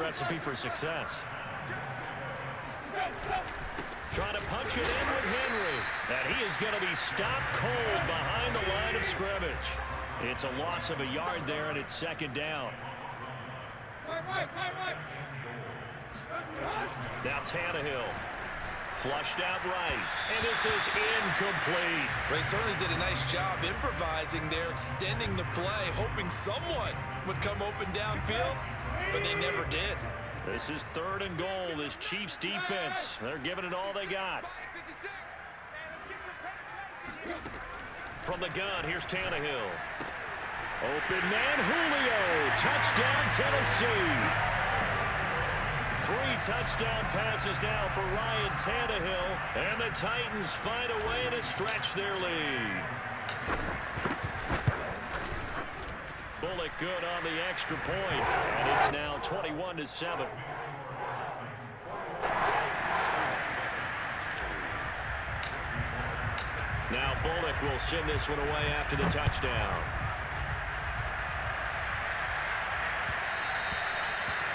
recipe for success. Trying to punch it in with Henry. And he is going to be stopped cold behind the line of scrimmage. It's a loss of a yard there, and it's second down. Now Tannehill. Flushed out right. And this is incomplete. They certainly did a nice job improvising there, extending the play, hoping someone would come open downfield, but they never did. This is 3rd and goal. This Chiefs defense, they're giving it all they got. From the gun, here's Tannehill. Open man, Julio. Touchdown, Tennessee. 3 touchdown passes now for Ryan Tannehill. And the Titans find a way to stretch their lead. Bullock good on the extra point. And it's now 21-7. Now Bullock will send this one away after the touchdown.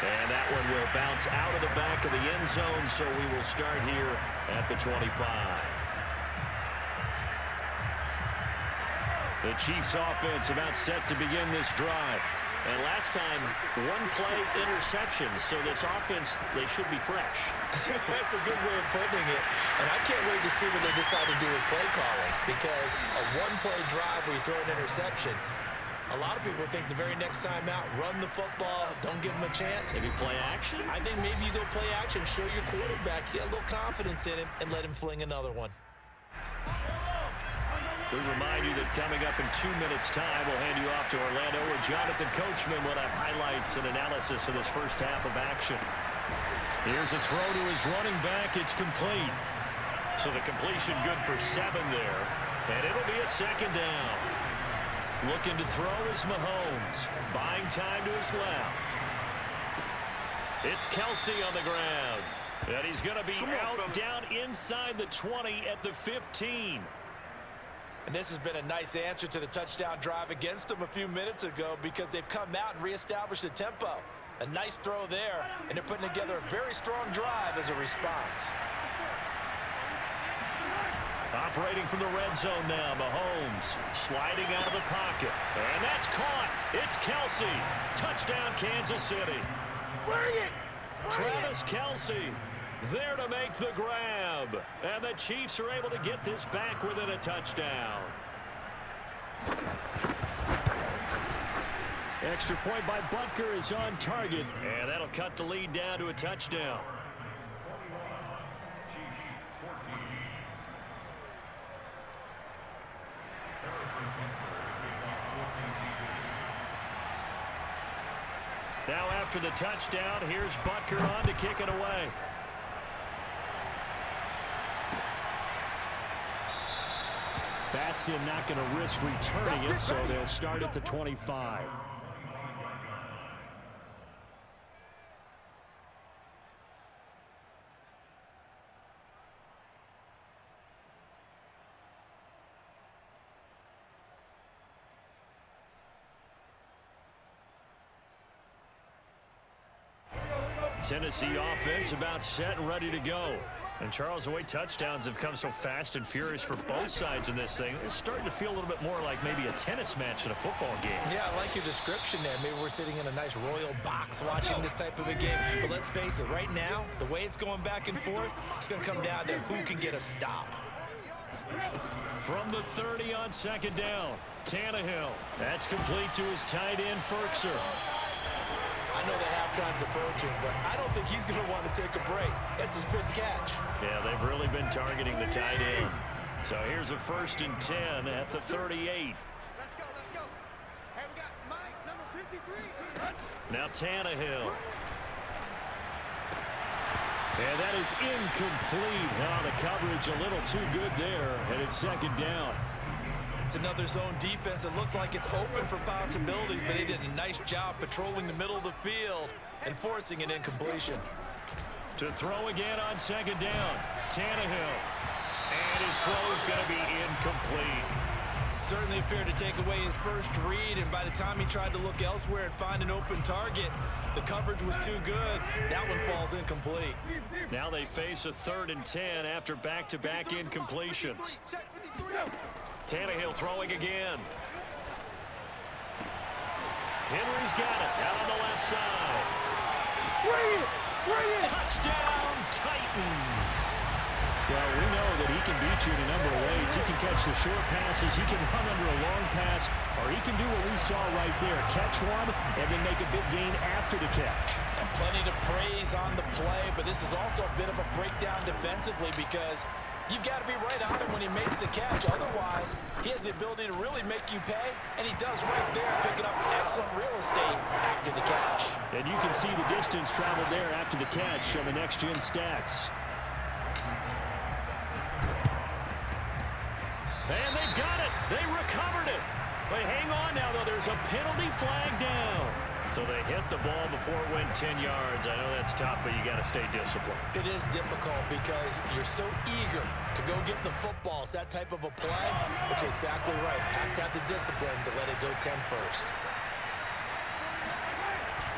And that one will bounce out of the back of the end zone, so we will start here at the 25. The Chiefs offense about set to begin this drive. And last time, 1-play interception, so this offense, they should be fresh. That's a good way of putting it. And I can't wait to see what they decide to do with play calling, because a 1-play drive where you throw an interception, a lot of people think the very next time out, run the football, don't give them a chance. Maybe play action? I think maybe you go play action, show your quarterback, get a little confidence in him, and let him fling another one. We remind you that coming up in 2 minutes' time, we'll hand you off to Orlando, where Jonathan Coachman will have highlights and analysis of this first half of action. Here's a throw to his running back. It's complete. So the completion good for 7 there. And it'll be a second down. Looking to throw is Mahomes. Buying time to his left. It's Kelsey on the ground. And he's going to be down inside the 20 at the 15. And this has been a nice answer to the touchdown drive against them a few minutes ago, because they've come out and reestablished the tempo. A nice throw there, and they're putting together a very strong drive as a response. Operating from the red zone now, Mahomes sliding out of the pocket. And that's caught. It's Kelsey. Touchdown, Kansas City. Bring it! Travis Kelsey there to make the grab. And the Chiefs are able to get this back within a touchdown. Extra point by Butker is on target. And that'll cut the lead down to a touchdown. Now after the touchdown, here's Butker on to kick it away. Batson not going to risk returning it, so they'll start at the 25. Tennessee offense about set and ready to go. And Charles, the way touchdowns have come so fast and furious for both sides in this thing, it's starting to feel a little bit more like maybe a tennis match in a football game. Yeah, I like your description there. Maybe we're sitting in a nice royal box watching this type of a game. But let's face it, right now, the way it's going back and forth, it's going to come down to who can get a stop. From the 30 on second down, Tannehill. That's complete to his tight end, Ferkser. I know the halftime's approaching, but I don't think he's going to want to take a break. That's his fifth catch. Yeah, they've really been targeting the tight end. So here's a 1st and 10 at the 38. Let's go. Hey, we got Mike, number 53. Now Tannehill. And that is incomplete. Now the coverage a little too good there, and it's second down. It's another zone defense. It looks like it's open for possibilities, but they did a nice job patrolling the middle of the field and forcing an incompletion. To throw again on second down, Tannehill. And his throw is going to be incomplete. Certainly appeared to take away his first read, and by the time he tried to look elsewhere and find an open target, the coverage was too good. That one falls incomplete. Now they face a 3rd and 10 after back-to-back incompletions. Tannehill throwing again. Henry's got it out on the left side. Touchdown, Titans. Well, we know that he can beat you in a number of ways. He can catch the short passes, he can run under a long pass, or he can do what we saw right there, catch one and then make a big gain after the catch. And plenty to praise on the play, but this is also a bit of a breakdown defensively because you've got to be right on him when he makes the catch. Otherwise, he has the ability to really make you pay, and he does right there, picking up excellent real estate after the catch. And you can see the distance traveled there after the catch on the next-gen stats. And they've got it. They recovered it. But hang on now, though. There's a penalty flag down. So they hit the ball before it went 10 yards. I know that's tough, but you got to stay disciplined. It is difficult because you're so eager to go get the football. It's that type of a play, but you're exactly right. You have to have the discipline to let it go 10 first.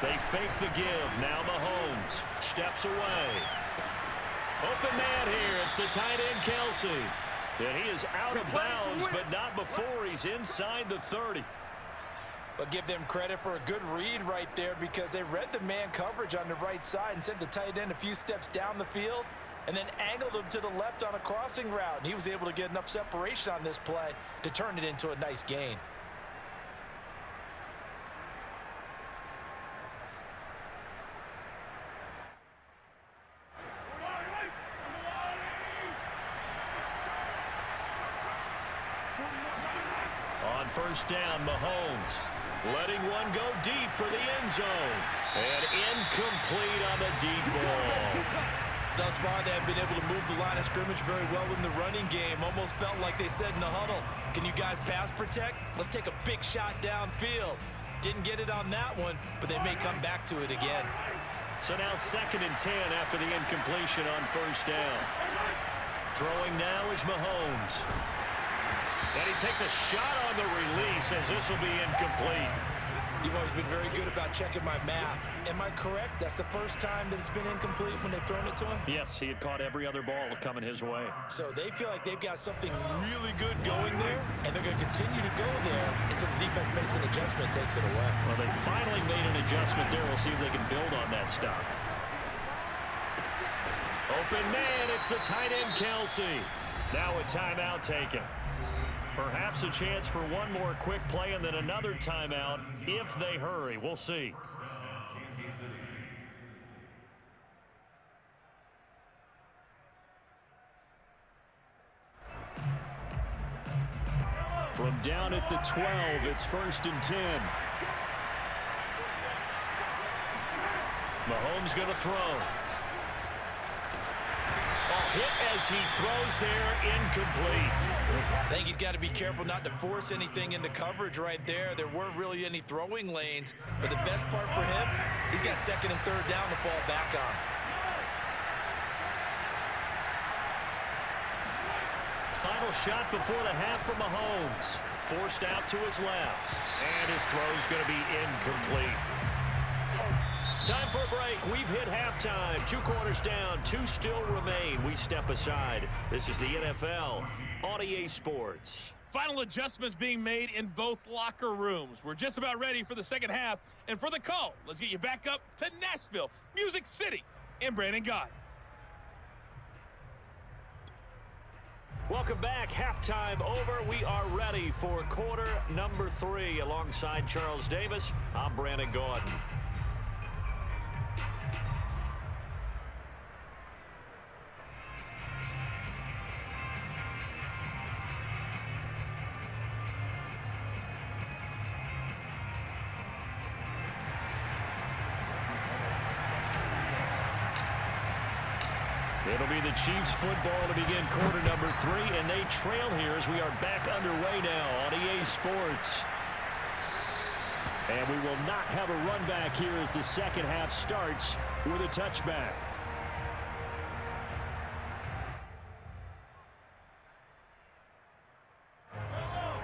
They fake the give. Now Mahomes steps away. Open man here. It's the tight end, Kelsey. And he is out of bounds, but not before he's inside the 30. But give them credit for a good read right there because they read the man coverage on the right side and sent the tight end a few steps down the field and then angled him to the left on a crossing route. And he was able to get enough separation on this play to turn it into a nice gain. On first down, Mahomes letting one go deep for the end zone. And incomplete on the deep ball. Thus far, they have been able to move the line of scrimmage very well in the running game. Almost felt like they said in the huddle, can you guys pass protect? Let's take a big shot downfield. Didn't get it on that one, but they may come back to it again. So now 2nd and 10 after the incompletion on first down. Throwing now is Mahomes. And he takes a shot on the release as this will be incomplete. You've always been very good about checking my math. Am I correct? That's the first time that it's been incomplete when they've thrown it to him? Yes, he had caught every other ball coming his way. So they feel like they've got something really good going there, and they're going to continue to go there until the defense makes an adjustment and takes it away. Well, they finally made an adjustment there. We'll see if they can build on that stuff. Open man, it's the tight end, Kelsey. Now a timeout taken. Perhaps a chance for one more quick play and then another timeout if they hurry. We'll see. From down at the 12, it's 1st and 10. Mahomes going to throw. Hit as he throws there, incomplete. I think he's got to be careful not to force anything into coverage right there. There weren't really any throwing lanes, but the best part for him, he's got 2nd and 3rd down to fall back on. Final shot before the half from Mahomes. Forced out to his left. And his throw's going to be incomplete. Time for a break. We've hit halftime. 2 quarters down. 2 still remain. We step aside. This is the NFL on EA Sports. Final adjustments being made in both locker rooms. We're just about ready for the second half. And for the call, let's get you back up to Nashville, Music City, and Brandon Gott. Welcome back. Halftime over. We are ready for quarter number 3. Alongside Charles Davis, I'm Brandon Gordon. It'll be the Chiefs football to begin quarter number 3, and they trail here as we are back underway now on EA Sports. And we will not have a run back here as the second half starts with a touchback.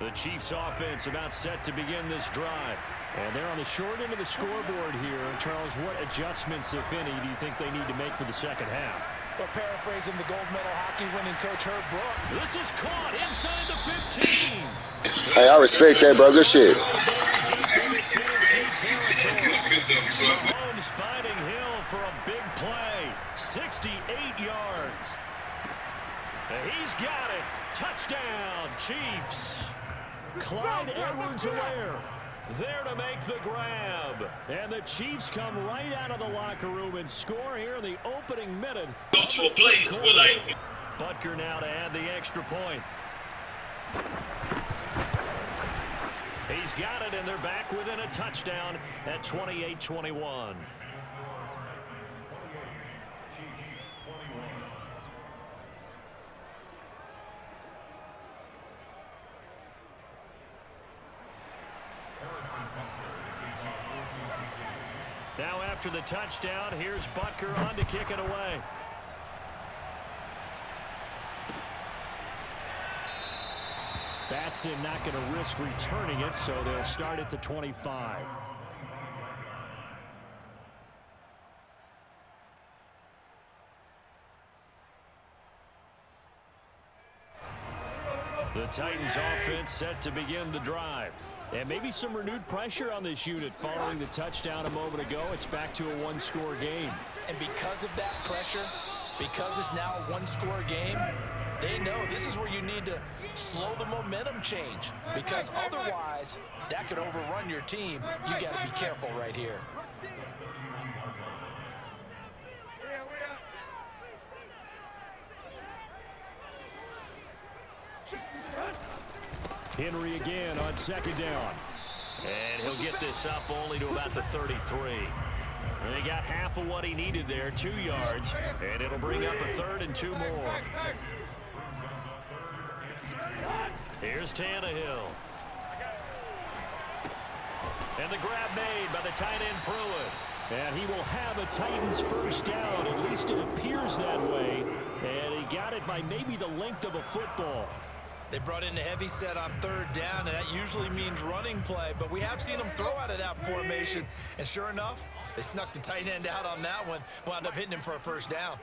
The Chiefs offense about set to begin this drive. And they're on the short end of the scoreboard here. Charles, what adjustments, if any, do you think they need to make for the second half? Well, paraphrasing the gold medal hockey winning coach Herb Brooke. This is caught inside the 15. Hey, I respect that, bro. Good shit. Mahomes finding Hill for a big play. 68 yards. He's got it. Touchdown, Chiefs. Clyde Edwards-Helaire there to make the grab. And the Chiefs come right out of the locker room and score here in the opening minute. Go to a place where, like... Butker now to add the extra point. He's got it, and they're back within a touchdown at 28-21. Now after the touchdown, here's Butker on to kick it away. Batson not going to risk returning it, so they'll start at the 25. The Titans offense set to begin the drive. And maybe some renewed pressure on this unit following the touchdown a moment ago. It's back to a one-score game. And because of that pressure, because it's now a one-score game, they know this is where you need to slow the momentum change, because otherwise that could overrun your team. You got to be careful right here. Henry again on second down. And he'll get this up only to about the 33. And they got half of what he needed there, 2 yards. And it'll bring up a 3rd and 2 more. Here's Tannehill. And the grab made by the tight end Pruitt. And he will have a Titans first down. At least it appears that way. And he got it by maybe the length of a football. They brought in a heavy set on 3rd down, and that usually means running play. But we have seen them throw out of that formation. And sure enough, they snuck the tight end out on that one. Wound up hitting him for a first down.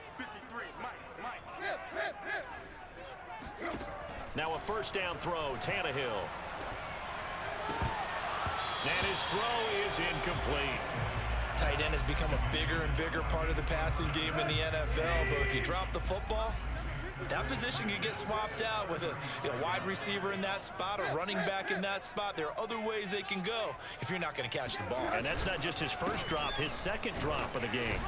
Now a first down throw, Tannehill. And his throw is incomplete. Tight end has become a bigger and bigger part of the passing game in the NFL. But if you drop the football, that position can get swapped out with a wide receiver in that spot, a running back in that spot. There are other ways they can go if you're not going to catch the ball. And that's not just his first drop, his second drop of the game.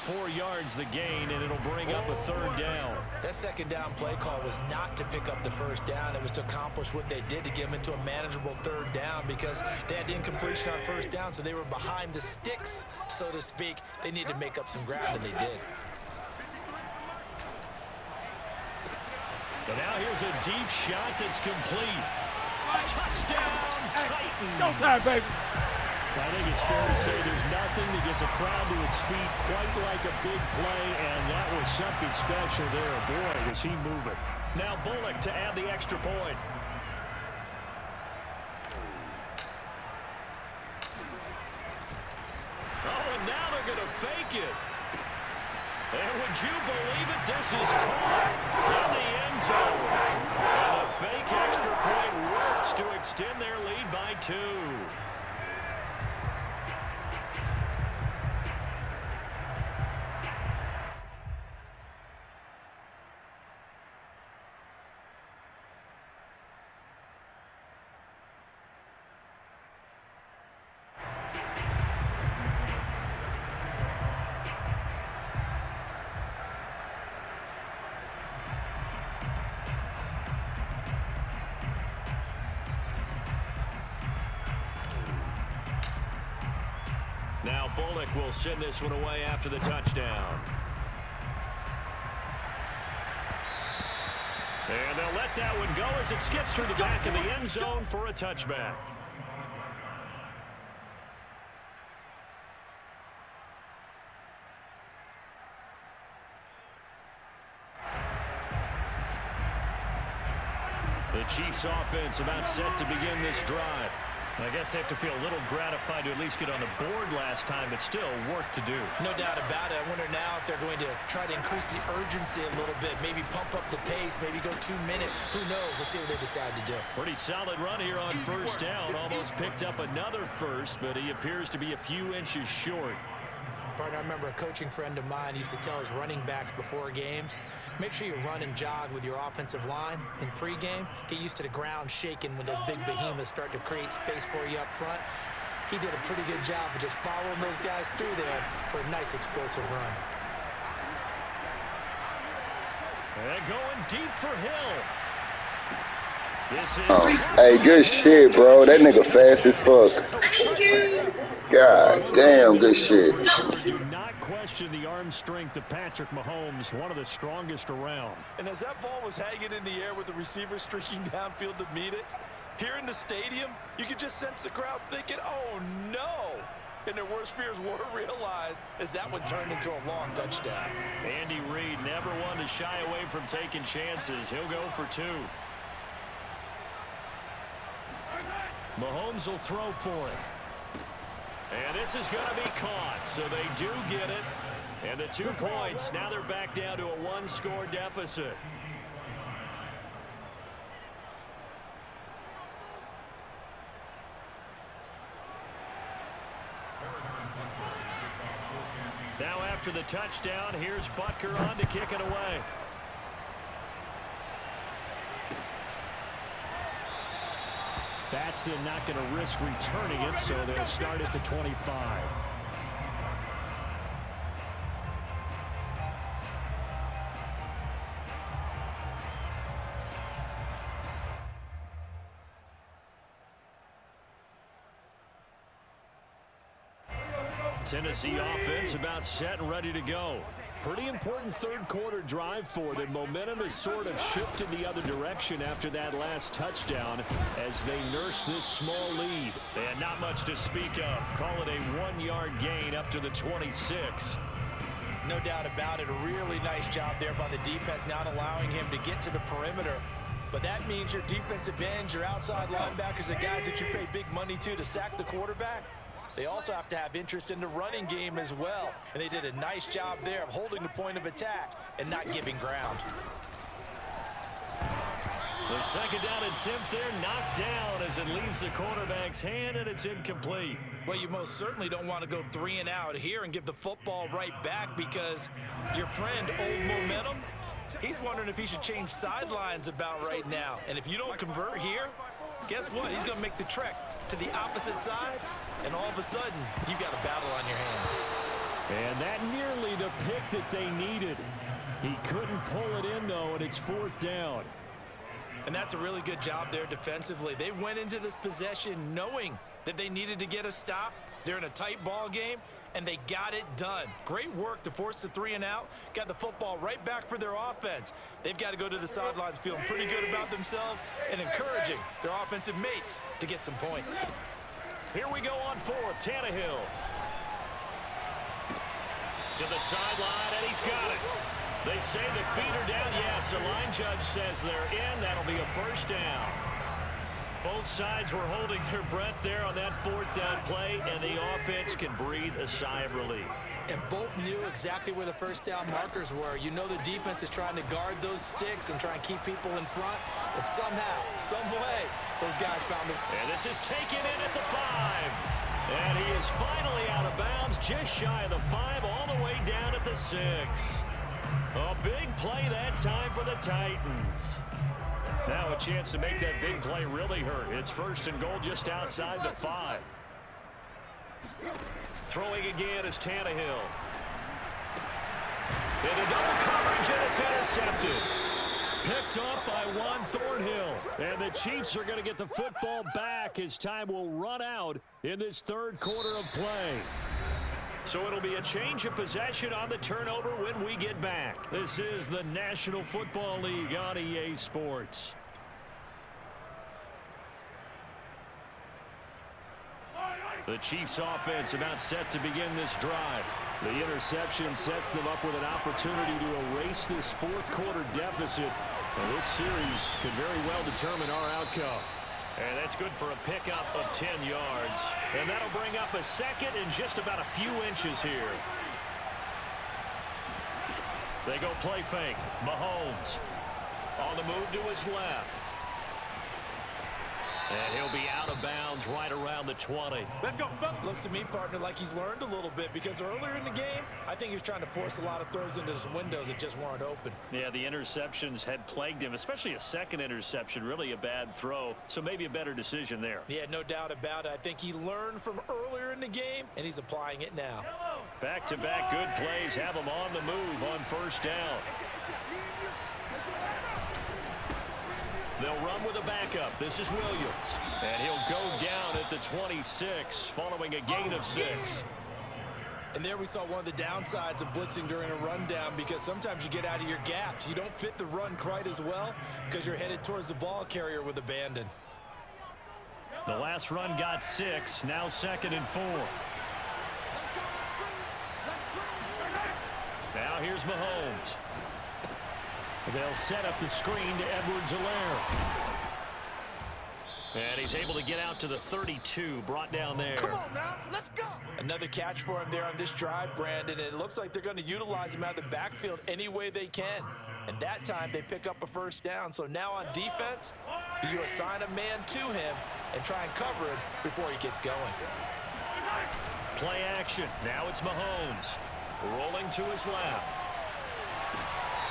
4 yards the gain, and it'll bring up a 3rd down. That second down play call was not to pick up the first down. It was to accomplish what they did to get them into a manageable 3rd down, because they had incompletion on first down, so they were behind the sticks, so to speak. They needed to make up some ground, and they did. But now here's a deep shot that's complete. Touchdown, Titans. Showtime, baby. I think it's fair to say there's nothing that gets a crowd to its feet quite like a big play, and that was something special there. Boy, was he moving. Now Bullock to add the extra point. Oh, and now they're going to fake it. And would you believe it? This is caught in the end zone. And a fake extra point works to extend their lead by 2. Now Bullock will send this one away after the touchdown. And they'll let that one go as it skips through the back of the end zone for a touchback. The The Chiefs offense about set to begin this drive. I guess they have to feel a little gratified to at least get on the board last time, but still work to do. No doubt about it. I wonder now if they're going to try to increase the urgency a little bit, maybe pump up the pace, maybe go 2 minutes. Who knows? Let's see what they decide to do. Pretty solid run here on first down. Almost picked up another first, but he appears to be a few inches short. Partner, I remember a coaching friend of mine used to tell his running backs before games, make sure you run and jog with your offensive line in pregame. Get used to the ground shaking when those big behemoths start to create space for you up front. He did a pretty good job of just following those guys through there for a nice explosive run. And going deep for Hill. This is Hey, good shit, bro. That nigga fast as fuck. God damn, good shit. do not question the arm strength of Patrick Mahomes, one of the strongest around. And as that ball was hanging in the air with the receiver streaking downfield to meet it, here in the stadium, you could just sense the crowd thinking, oh no! And their worst fears were realized as that one turned into a long touchdown. Andy Reid never one to shy away from taking chances. He'll go for 2. Mahomes will throw for it. And this is going to be caught, so they do get it. And the 2 points, now they're back down to a 1-score deficit. Now after the touchdown, here's Butker on to kick it away. Batson not going to risk returning it, so they'll start at the 25. Tennessee offense about set and ready to go. Pretty important third-quarter drive for them. Momentum has sort of shifted the other direction after that last touchdown as they nurse this small lead. And not much to speak of. Call it a 1-yard gain up to the 26. No doubt about it. A really nice job there by the defense, not allowing him to get to the perimeter. But that means your defensive ends, your outside linebackers, the guys that you pay big money to sack the quarterback, they also have to have interest in the running game as well. And they did a nice job there of holding the point of attack and not giving ground. The second down attempt there knocked down as it leaves the quarterback's hand, and it's incomplete. Well, you most certainly don't want to go 3 and out here and give the football right back, because your friend, Old Momentum, he's wondering if he should change sidelines about right now. And if you don't convert here, guess what? He's going to make the trek to the opposite side, and all of a sudden, you've got a battle on your hands. And that nearly the pick that they needed. He couldn't pull it in, though, and it's 4th down. And that's a really good job there defensively. They went into this possession knowing that they needed to get a stop. They're in a tight ball game, and they got it done. Great work to force the 3 and out. Got the football right back for their offense. They've got to go to the sidelines feeling pretty good about themselves and encouraging their offensive mates to get some points. Here we go on 4th. Tannehill to the sideline, and he's got it. They say the feet are down. Yes, the line judge says they're in. That'll be a 1st down. Both sides were holding their breath there on that 4th down play, and the offense can breathe a sigh of relief. And both knew exactly where the 1st down markers were. You know the defense is trying to guard those sticks and try and keep people in front, but somehow, some way, those guys found it. And this is taken in at the 5. And he is finally out of bounds, just shy of the 5, all the way down at the 6. A big play that time for the Titans. Now a chance to make that big play really hurt. It's 1st and goal just outside the 5. Throwing again is Tannehill. Into double coverage, and it's intercepted. Picked up by Juan Thornhill. And the Chiefs are going to get the football back as time will run out in this 3rd quarter of play. So it'll be a change of possession on the turnover when we get back. This is the National Football League on EA Sports. The Chiefs offense about set to begin this drive. The interception sets them up with an opportunity to erase this fourth-quarter deficit. And this series could very well determine our outcome. And that's good for a pickup of 10 yards. And that'll bring up a second and just about a few inches here. They go play fake. Mahomes on the move to his left. And he'll be out of bounds right around the 20. Let's go, fellas. Looks to me, partner, like he's learned a little bit because earlier in the game, I think he was trying to force a lot of throws into some windows that just weren't open. Yeah, the interceptions had plagued him, especially a second interception, really a bad throw. So maybe a better decision there. Yeah, no doubt about it. I think he learned from earlier in the game, and he's applying it now. Back-to-back good plays have him on the move on first down. They'll run with a backup. This is Williams. And he'll go down at the 26 following a gain of 6. And there we saw one of the downsides of blitzing during a rundown because sometimes you get out of your gaps. You don't fit the run quite as well because you're headed towards the ball carrier with abandon. The last run got 6. Now 2nd and 4. Now here's Mahomes. They'll set up the screen to Edwards-Helaire. And he's able to get out to the 32, brought down there. Come on now, let's go. Another catch for him there on this drive, Brandon. And it looks like they're going to utilize him out of the backfield any way they can. And that time they pick up a first down. So now on defense, do you assign a man to him and try and cover him before he gets going? Play action. Now it's Mahomes. Rolling to his left.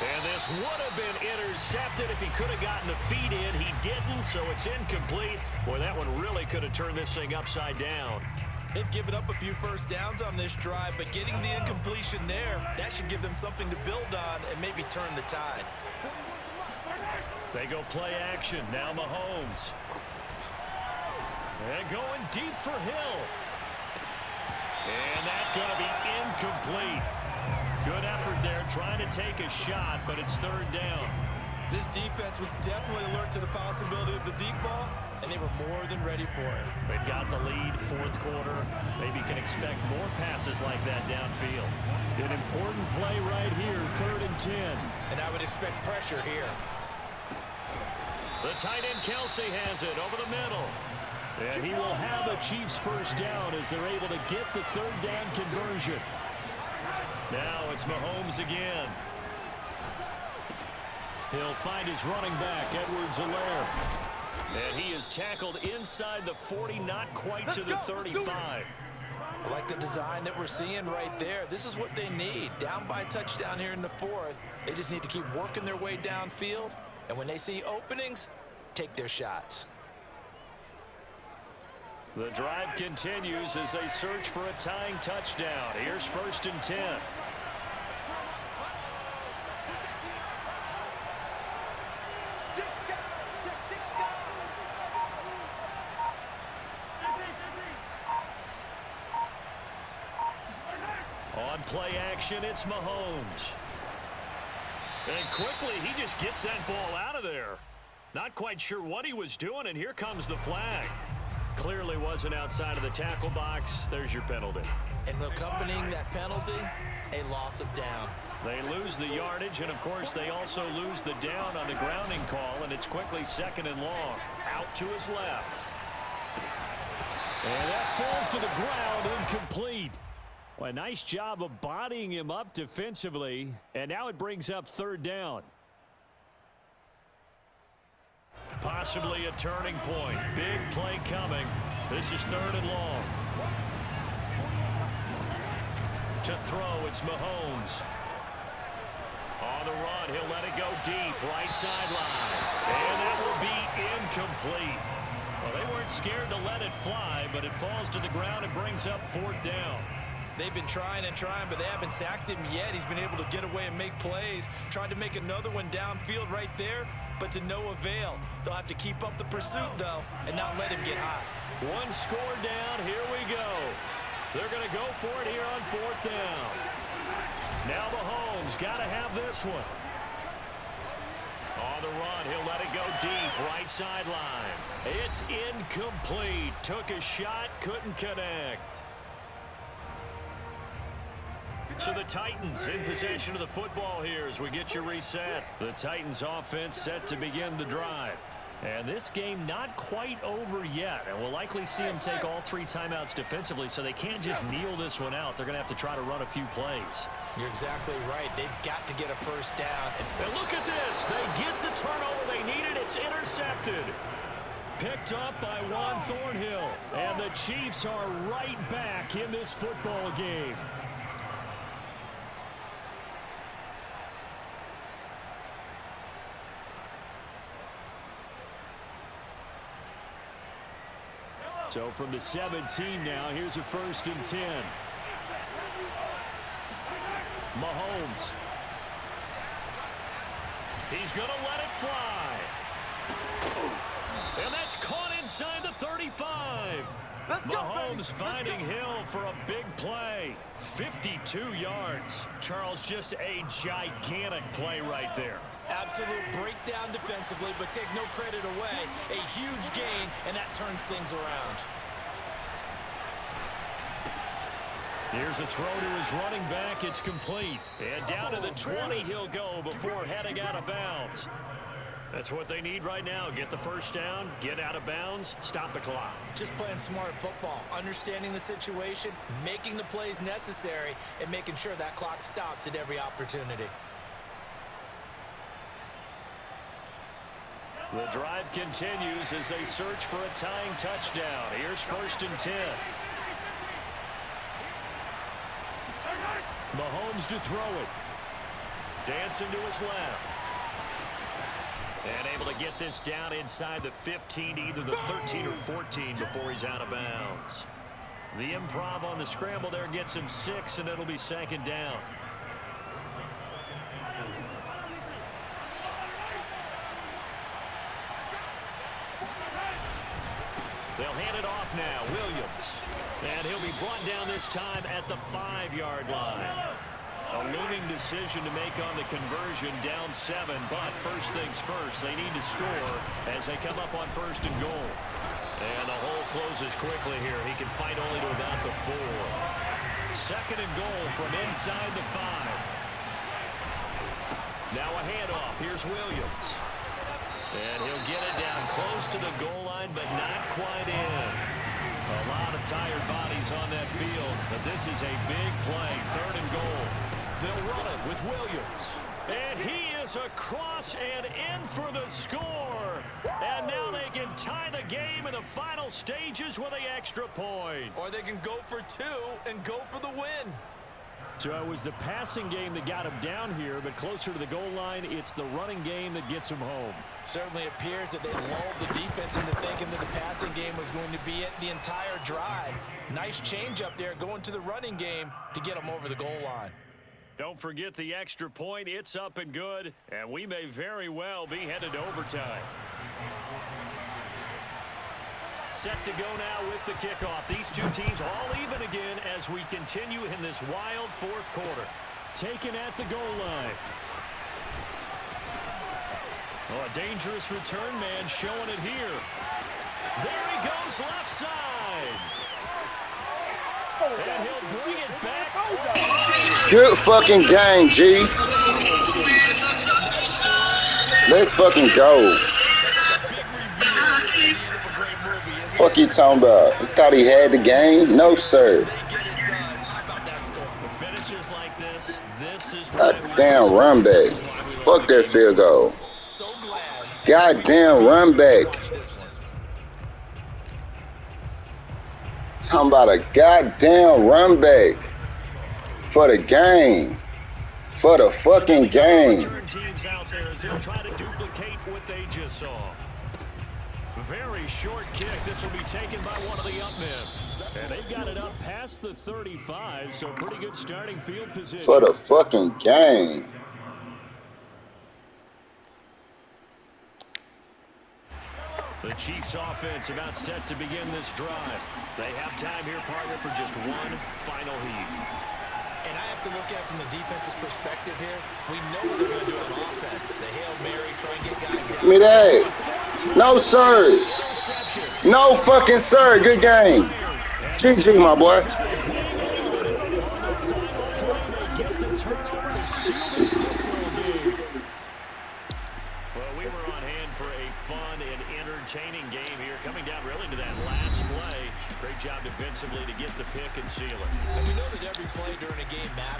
And this would have been intercepted if he could have gotten the feet in. He didn't, so it's incomplete. Boy, that one really could have turned this thing upside down. They've given up a few first downs on this drive, but getting the incompletion there, that should give them something to build on and maybe turn the tide. They go play action. Now Mahomes. And going deep for Hill. And that's going to be incomplete. Good effort there, trying to take a shot, but it's third down. This defense was definitely alert to the possibility of the deep ball, and they were more than ready for it. They've got the lead, fourth quarter. Maybe can expect more passes like that downfield. An important play right here, 3rd and 10. And I would expect pressure here. The tight end Kelsey has it over the middle. And he will have a Chiefs first down as they're able to get the third down conversion. Now it's Mahomes again. He'll find his running back, Edwards-Helaire. And he is tackled inside the 40, not quite to the 35. I like the design that we're seeing right there. This is what they need. Down by a touchdown here in the 4th. They just need to keep working their way downfield. And when they see openings, take their shots. The drive continues as they search for a tying touchdown. Here's 1st and 10. On play action, it's Mahomes. And quickly, he just gets that ball out of there. Not quite sure what he was doing, and here comes the flag. Clearly wasn't outside of the tackle box. There's your penalty. And accompanying that penalty, a loss of down. They lose the yardage, and of course they also lose the down on the grounding call, and it's quickly 2nd and long. Out to his left. And that falls to the ground, incomplete. Well, a nice job of bodying him up defensively, and now it brings up 3rd down. Possibly a turning point. Big play coming. This is 3rd and long. To throw, it's Mahomes. On the run, he'll let it go deep. Right sideline. And that will be incomplete. Well, they weren't scared to let it fly, but it falls to the ground and brings up 4th down. They've been trying and trying, but they haven't sacked him yet. He's been able to get away and make plays. Tried to make another one downfield right there, but to no avail. They'll have to keep up the pursuit, though, and not let him get hot. One score down. Here we go. They're going to go for it here on 4th down. Now Mahomes got to have this one. On the run, he'll let it go deep. Right sideline. It's incomplete. Took a shot, couldn't connect. So the Titans in possession of the football here as we get you reset. The Titans offense set to begin the drive. And this game not quite over yet. And we'll likely see them take all 3 timeouts defensively, so they can't just kneel this one out. They're going to have to try to run a few plays. You're exactly right. They've got to get a first down. And look at this. They get the turnover they needed. It's intercepted. Picked up by Juan Thornhill. And the Chiefs are right back in this football game. So from the 17 now, here's a 1st and 10. Mahomes. He's going to let it fly. And that's caught inside the 35. Mahomes finding Hill for a big play. 52 yards. Charles, just a gigantic play right there. Absolute breakdown defensively, but take no credit away. A huge gain, and that turns things around. Here's a throw to his running back. It's complete. And down to the 20 he'll go before heading out of bounds. That's what they need right now. Get the first down, get out of bounds, stop the clock. Just playing smart football, understanding the situation, making the plays necessary, and making sure that clock stops at every opportunity. The drive continues as they search for a tying touchdown. Here's 1st and 10. Mahomes to throw it. Dancing to his left. And able to get this down inside the 15, either the 13 or 14 before he's out of bounds. The improv on the scramble there gets him 6, and it'll be 2nd down. They'll hand it off now. Williams. And he'll be brought down this time at the 5-yard line. A looming decision to make on the conversion, down 7. But first things first, they need to score as they come up on 1st and goal. And the hole closes quickly here. He can fight only to about the 4. 2nd and goal from inside the 5. Now a handoff. Here's Williams. And he'll get it down close to the goal line, but not quite in. A lot of tired bodies on that field, but this is a big play. 3rd and goal. They'll run it with Williams. And he is across and in for the score. And now they can tie the game in the final stages with the extra point. Or they can go for 2 and go for the win. So it was the passing game that got him down here, but closer to the goal line, it's the running game that gets him home. Certainly appears that they lulled the defense into thinking that the passing game was going to be it the entire drive. Nice change up there going to the running game to get them over the goal line. Don't forget the extra point. It's up and good, and we may very well be headed to overtime. Set to go now with the kickoff. These two teams all even again as we continue in this wild 4th quarter. Taken at the goal line. Oh, a dangerous return man showing it here. There he goes left side. And he'll bring it back. Good fucking game, G. Let's fucking go. Fuck you talking about? You thought he had the game? No, sir. Goddamn run back. Fuck that field goal. Goddamn run back. Talking about a goddamn run back. For the game. For the fucking game. Teams out there as they'll try to duplicate what they just saw. Very short kick. This will be taken by one of the up men. And they've got it up past the 35, so pretty good starting field position. For the fucking game. The Chiefs offense about set to begin this drive. They have time here, partner, for just one final heave. And I have to look at it from the defense's perspective here. We know what they're going to do on offense. The Hail Mary, try and get guys down. Give me that. No, sir. No fucking sir. Good game. GG, my boy. a turnover to seal this football game. Well, we were on hand for a fun and entertaining game here. Coming down really to that last play. Great job defensively to get the pick and seal it. And we know that every play during a game matters.